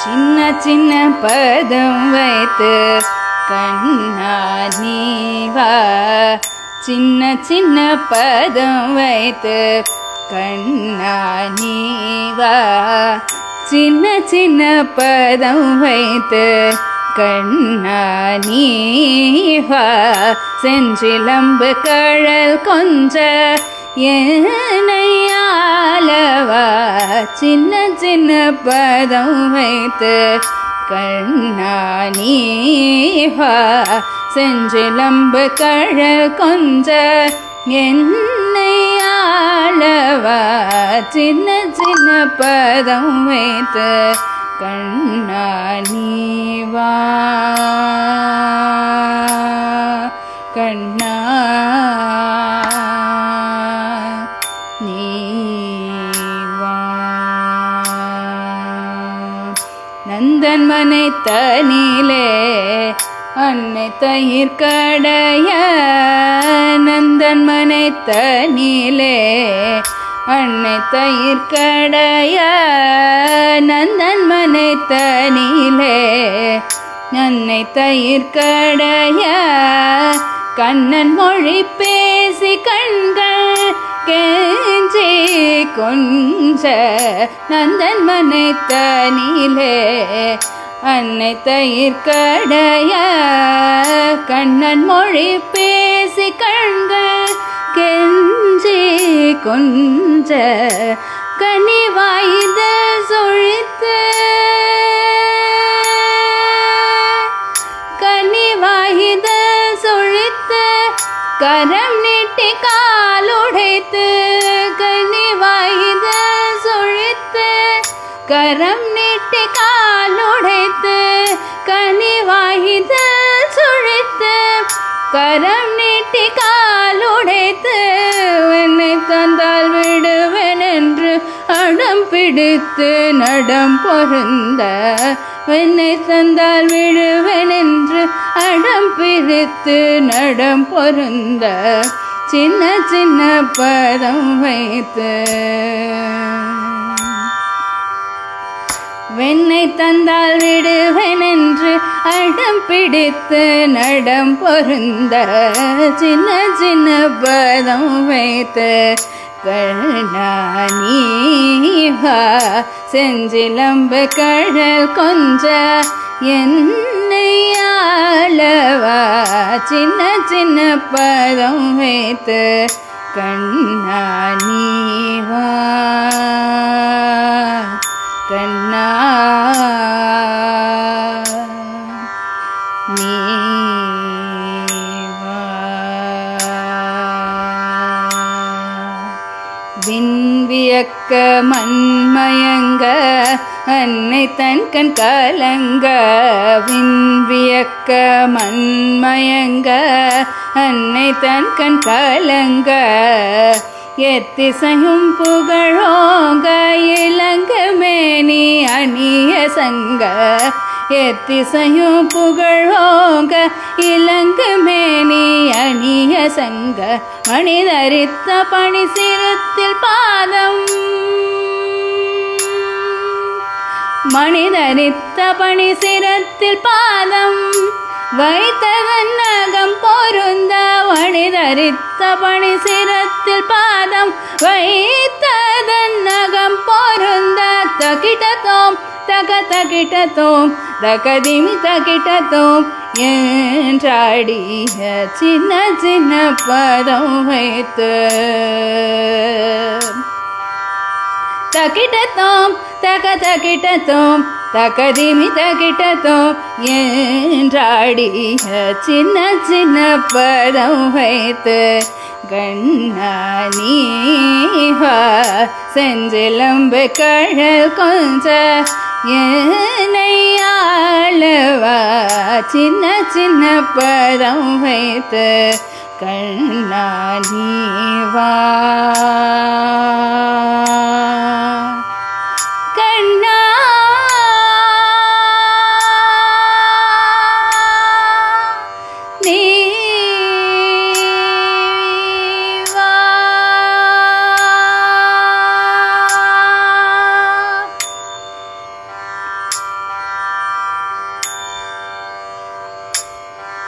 சின்ன சின்ன பதம் வைத்து கண்ணா நீ வா, சின்ன சின்ன பதம் வைத்து கண்ணா நீ வா, சின்ன சின்ன பதம் வைத்து கண்ணா நீ வா, செஞ்சிலம்பு கழல் கொஞ்ச ஏனையாலவா, சின்ன சின்ன பதம் வைத்து கண்ணா நீ வா, செஞ்சிலம்பு கழல் கொஞ்ச என்னையாளவா, சின்ன சின்ன பதம் வைத்து கண்ணா நீ வா, கண்ணா நீ வா. நந்தன் மனை தனிலே அன்னை தயிர் கடைய, நந்தன் மனை தனிலே அன்னை தயிர் கடைய, நந்தன் மனை தனிலே அன்னை தயிர் கடைய, கண்ணன் மொழி பேசி கண்கள் கெஞ்சி கொஞ்ச, நந்தன் மனை தனிலே அன்னை தயிர் கடைய, கண்ணன் மொழி பேசி கண்கள் கெஞ்சி கொஞ்ச, கனிவாய்த சொழித்து கனிவாய்த சொழித்து கரம் நீட்டி காலுடைத்து, கனிவாய்த சொழித்து கரம் நீட்டி காலுடைத்து, கனிவாய்த சொழித்து கரம் நீட்டி காலுடைத்து, என்னை தந்தால் விடுவேன் என்று அடம் பிடித்து நடம் பொருந்த, என்னை தந்தால் விடுவேன் என்று அடம் பிடித்து நடம் பொருந்த, சின்ன சின்ன பதம் வைத்து வெண்ணை தந்தால் விடுவேன் என்று அடம் பிடித்து நடம் பொருந்த, சின்ன சின்ன பதம் வைத்து கண்ணா நீ வா, செஞ்சிலம்பு கழல் கொஞ்ச என்னையாளவா, சின்ன சின்ன பதம் வைத்து கண்ணா நீ வா, கண்ணா நீ வா. விண்வியக்க மண்மயங்க அன்னை தன் கண் கலங்க, விண்வியக்க மண்மயங்க அன்னை தன் கண் கலங்க, எத்திசையும் புகழோங்க இளங்க மேனி அணிய சங்க, எத்திசையும் புகழோங்க இளங்க மேனி அணிய சங்க, மனிதரித்த பணி சிரத்தில் பாதம், மனிதரித்த பணி சிரத்தில் பாதம் வைத்தவன் நகம் பொருந்த, மனிதரித்த பணி சிரத்தில் பாதம் வைத்ததன் நகம் பொருந்த, தகிட்டத்தோம் தக தகிட்டத்தோம் தகதிமி தகிட்டத்தோம் என்றாடிய சின்ன சின்ன பதம் வைத்து தகிட்டத்தோம் தக தகிட்டத்தோம் தகதிமி தகிட்டத்தோம் என்றாடிய சின்ன சின்ன பதம் வைத்து கண்ணா நீ வா, செஞ்சிலம்பு கழல் கொஞ்ச என்னையாளவா, சின்ன சின்ன பதம் வைத்து கண்ணா நீ வா.